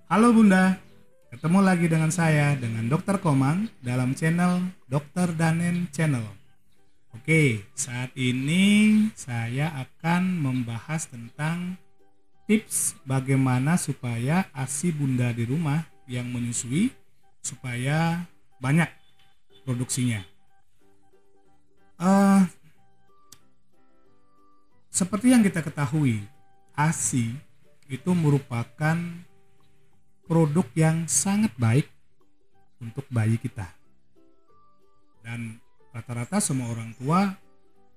Halo Bunda, ketemu lagi dengan saya, dengan Dokter Komang dalam channel Dokter Danen Channel. Oke, saat ini saya akan membahas tentang tips bagaimana supaya ASI Bunda di rumah yang menyusui supaya banyak produksinya. Eh, Seperti yang kita ketahui, ASI itu merupakan produk yang sangat baik untuk bayi kita. Dan rata-rata semua orang tua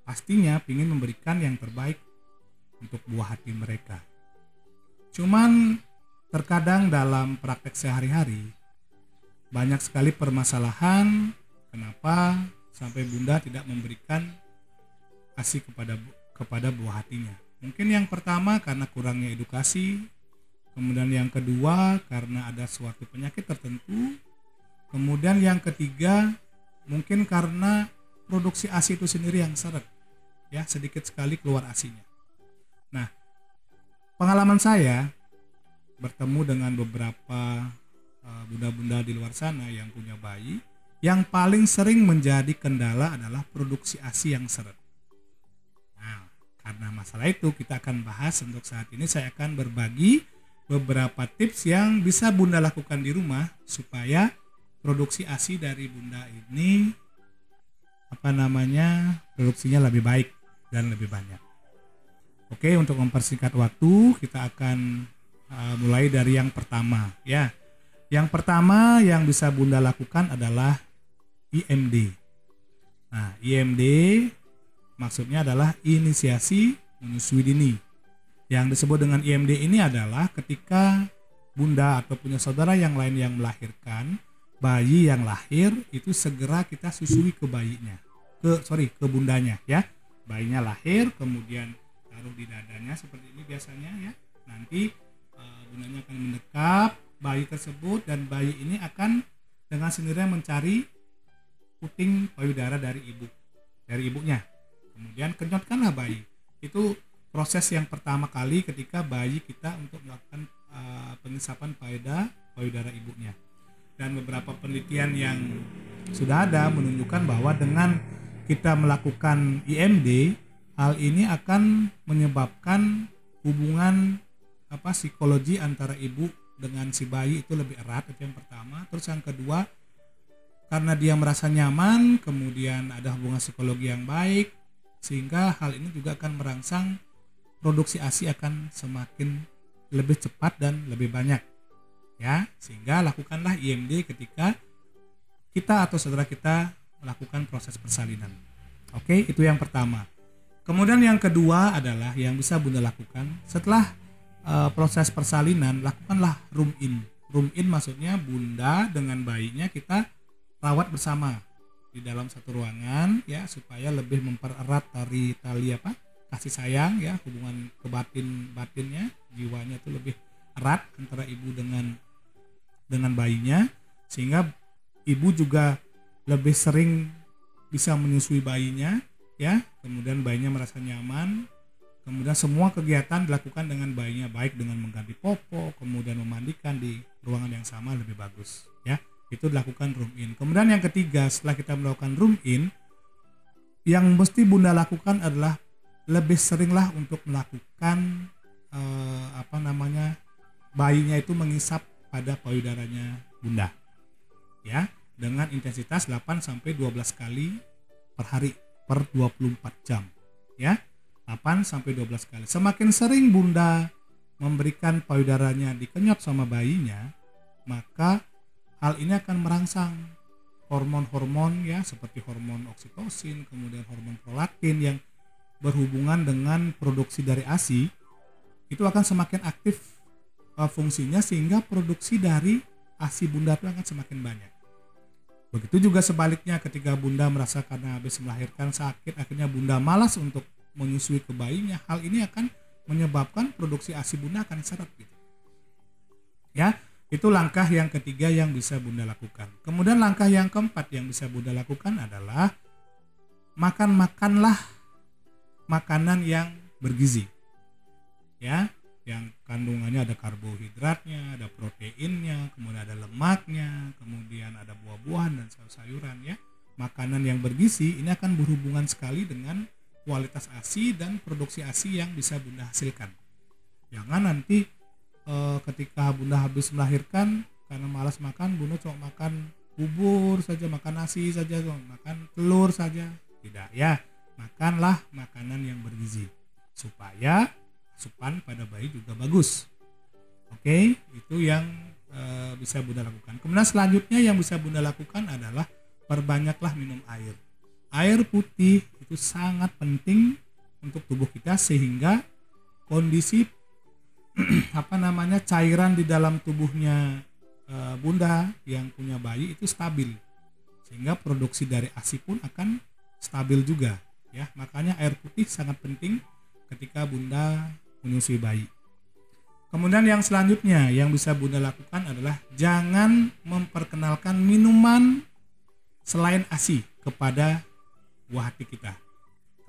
pastinya ingin memberikan yang terbaik untuk buah hati mereka. Cuman terkadang dalam praktek sehari-hari banyak sekali permasalahan kenapa sampai Bunda tidak memberikan ASI kepada buah hatinya. Mungkin yang pertama karena kurangnya edukasi. Kemudian yang kedua karena ada suatu penyakit tertentu. Kemudian yang ketiga mungkin karena produksi ASI itu sendiri yang seret. Ya, sedikit sekali keluar ASInya. Nah, pengalaman saya bertemu dengan beberapa bunda-bunda di luar sana yang punya bayi, yang paling sering menjadi kendala adalah produksi ASI yang seret. Nah, karena masalah itu kita akan bahas untuk saat ini. Saya akan berbagi beberapa tips yang bisa Bunda lakukan di rumah supaya produksi ASI dari Bunda ini produksinya lebih baik dan lebih banyak. Oke, untuk mempersingkat waktu kita akan mulai dari yang pertama ya. Yang pertama yang bisa Bunda lakukan adalah IMD. Nah, IMD maksudnya adalah inisiasi menyusui dini. Yang disebut dengan IMD ini adalah ketika Bunda atau punya saudara yang lain yang melahirkan, bayi yang lahir itu segera kita susui ke bayinya, ke bundanya ya. Bayinya lahir kemudian taruh di dadanya seperti ini biasanya ya. Nanti bundanya akan mendekap bayi tersebut dan bayi ini akan dengan sendirinya mencari puting payudara dari ibunya. Kemudian kenyotkanlah bayi. Itu proses yang pertama kali ketika bayi kita untuk melakukan pengisapan payudara ibunya. Dan beberapa penelitian yang sudah ada menunjukkan bahwa dengan kita melakukan IMD, hal ini akan menyebabkan hubungan psikologi antara ibu dengan si bayi itu lebih erat. Itu yang pertama. Terus yang kedua, karena dia merasa nyaman, kemudian ada hubungan psikologi yang baik, sehingga hal ini juga akan merangsang produksi ASI akan semakin lebih cepat dan lebih banyak ya. Sehingga lakukanlah IMD ketika kita atau saudara kita melakukan proses persalinan. Oke, itu yang pertama. Kemudian yang kedua adalah yang bisa Bunda lakukan setelah proses persalinan, lakukanlah room in. Room in maksudnya Bunda dengan bayinya kita rawat bersama di dalam satu ruangan ya, supaya lebih mempererat tali kasih sayang ya, hubungan batinnya, jiwanya itu lebih erat antara ibu dengan bayinya, sehingga ibu juga lebih sering bisa menyusui bayinya ya. Kemudian bayinya merasa nyaman, kemudian semua kegiatan dilakukan dengan bayinya, baik dengan mengganti popok, kemudian memandikan di ruangan yang sama lebih bagus ya. Itu dilakukan room in. Kemudian yang ketiga, setelah kita melakukan room in, yang mesti Bunda lakukan adalah lebih seringlah untuk melakukan bayinya itu mengisap pada payudaranya Bunda ya, dengan intensitas 8 sampai 12 kali per hari per 24 jam ya. 8 sampai 12 kali. Semakin sering Bunda memberikan payudaranya dikenyot sama bayinya, maka hal ini akan merangsang hormon-hormon ya, seperti hormon oksitosin, kemudian hormon prolaktin yang berhubungan dengan produksi dari ASI, itu akan semakin aktif fungsinya, sehingga produksi dari ASI Bunda itu akan semakin banyak. Begitu juga sebaliknya, ketika Bunda merasa karena habis melahirkan sakit, akhirnya Bunda malas untuk menyusui ke bayinya, hal ini akan menyebabkan produksi ASI Bunda akan seret gitu. Ya, itu langkah yang ketiga yang bisa Bunda lakukan. Kemudian langkah yang keempat yang bisa Bunda lakukan adalah makanlah makanan yang bergizi. Ya, yang kandungannya ada karbohidratnya, ada proteinnya, kemudian ada lemaknya, kemudian ada buah-buahan dan sayur-sayuran ya. Makanan yang bergizi ini akan berhubungan sekali dengan kualitas ASI dan produksi ASI yang bisa Bunda hasilkan. Jangan nanti ketika Bunda habis melahirkan karena malas makan, Bunda cuma makan bubur saja, makan nasi saja, makan telur saja. Tidak ya, makanlah makanan yang bergizi supaya asupan pada bayi juga bagus. Oke, itu yang bisa Bunda lakukan. Kemudian selanjutnya yang bisa Bunda lakukan adalah perbanyaklah minum air. Air putih itu sangat penting untuk tubuh kita sehingga kondisi cairan di dalam tubuhnya Bunda yang punya bayi itu stabil, sehingga produksi dari ASI pun akan stabil juga ya. Makanya air putih sangat penting ketika Bunda menyusui bayi. Kemudian yang selanjutnya yang bisa Bunda lakukan adalah jangan memperkenalkan minuman selain ASI kepada buah hati kita.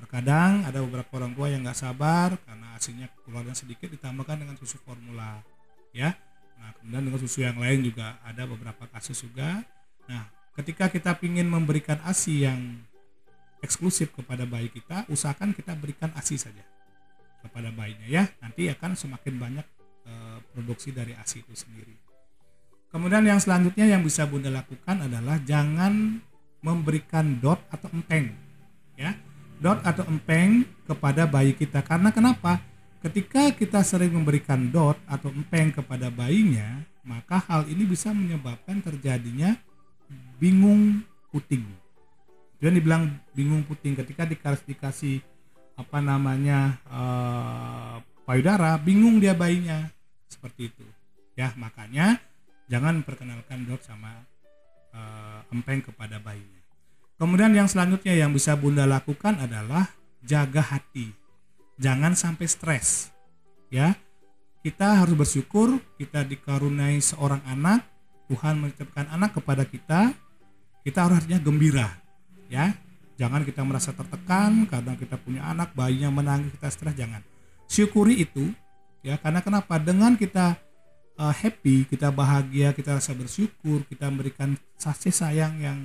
Terkadang ada beberapa orang tua yang nggak sabar karena ASINya keluarnya sedikit ditambahkan dengan susu formula ya. Nah, kemudian dengan susu yang lain juga ada beberapa kasus juga. Nah, ketika kita ingin memberikan ASI yang eksklusif kepada bayi kita, usahakan kita berikan ASI saja kepada bayinya ya. Nanti akan semakin banyak produksi dari ASI itu sendiri. Kemudian yang selanjutnya yang bisa Bunda lakukan adalah jangan memberikan DOT atau empeng ya. DOT atau empeng kepada bayi kita. Karena kenapa? Ketika kita sering memberikan DOT atau empeng kepada bayinya, maka hal ini bisa menyebabkan terjadinya bingung puting. Jadi dibilang bingung puting ketika dikasih payudara, bingung dia bayinya seperti itu. Ya, makanya jangan perkenalkan DOT sama empeng kepada bayinya. Kemudian yang selanjutnya yang bisa Bunda lakukan adalah jaga hati. Jangan sampai stres. Ya. Kita harus bersyukur kita dikaruniai seorang anak, Tuhan menitipkan anak kepada kita. Kita harus hatinya gembira. Ya. Jangan kita merasa tertekan karena kita punya anak, bayinya menangis, kita stres, jangan. Syukuri itu ya, karena kenapa? Dengan kita happy, kita bahagia, kita rasa bersyukur, kita memberikan kasih sayang yang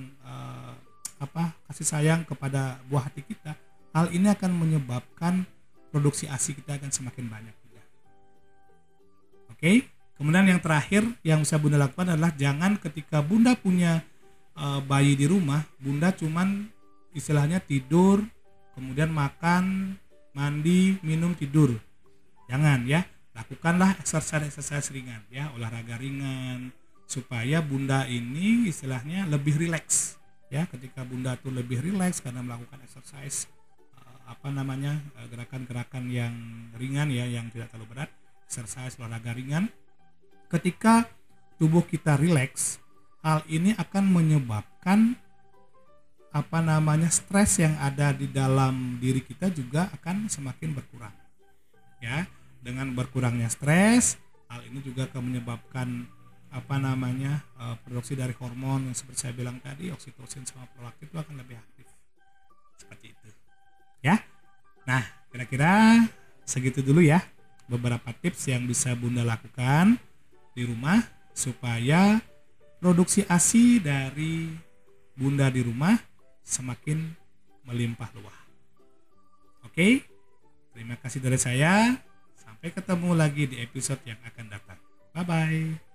kasih sayang kepada buah hati kita, hal ini akan menyebabkan produksi ASI kita akan semakin banyak juga. Oke, kemudian yang terakhir yang bisa Bunda lakukan adalah jangan ketika Bunda punya bayi di rumah, Bunda cuman istilahnya tidur, kemudian makan, mandi, minum, tidur. Jangan ya, lakukanlah exercise ringan ya, olahraga ringan supaya Bunda ini istilahnya lebih rileks. Ya, ketika Bunda tuh lebih rileks karena melakukan exercise gerakan-gerakan yang ringan ya, yang tidak terlalu berat, exercise olahraga ringan. Ketika tubuh kita rileks, hal ini akan menyebabkan stres yang ada di dalam diri kita juga akan semakin berkurang. Ya, dengan berkurangnya stres, hal ini juga akan menyebabkan produksi dari hormon yang seperti saya bilang tadi, oksitosin sama prolaktin itu akan lebih aktif. Seperti itu. Ya. Nah, kira-kira segitu dulu ya beberapa tips yang bisa Bunda lakukan di rumah supaya produksi ASI dari Bunda di rumah semakin melimpah ruah. Oke. Terima kasih dari saya. Sampai ketemu lagi di episode yang akan datang. Bye bye.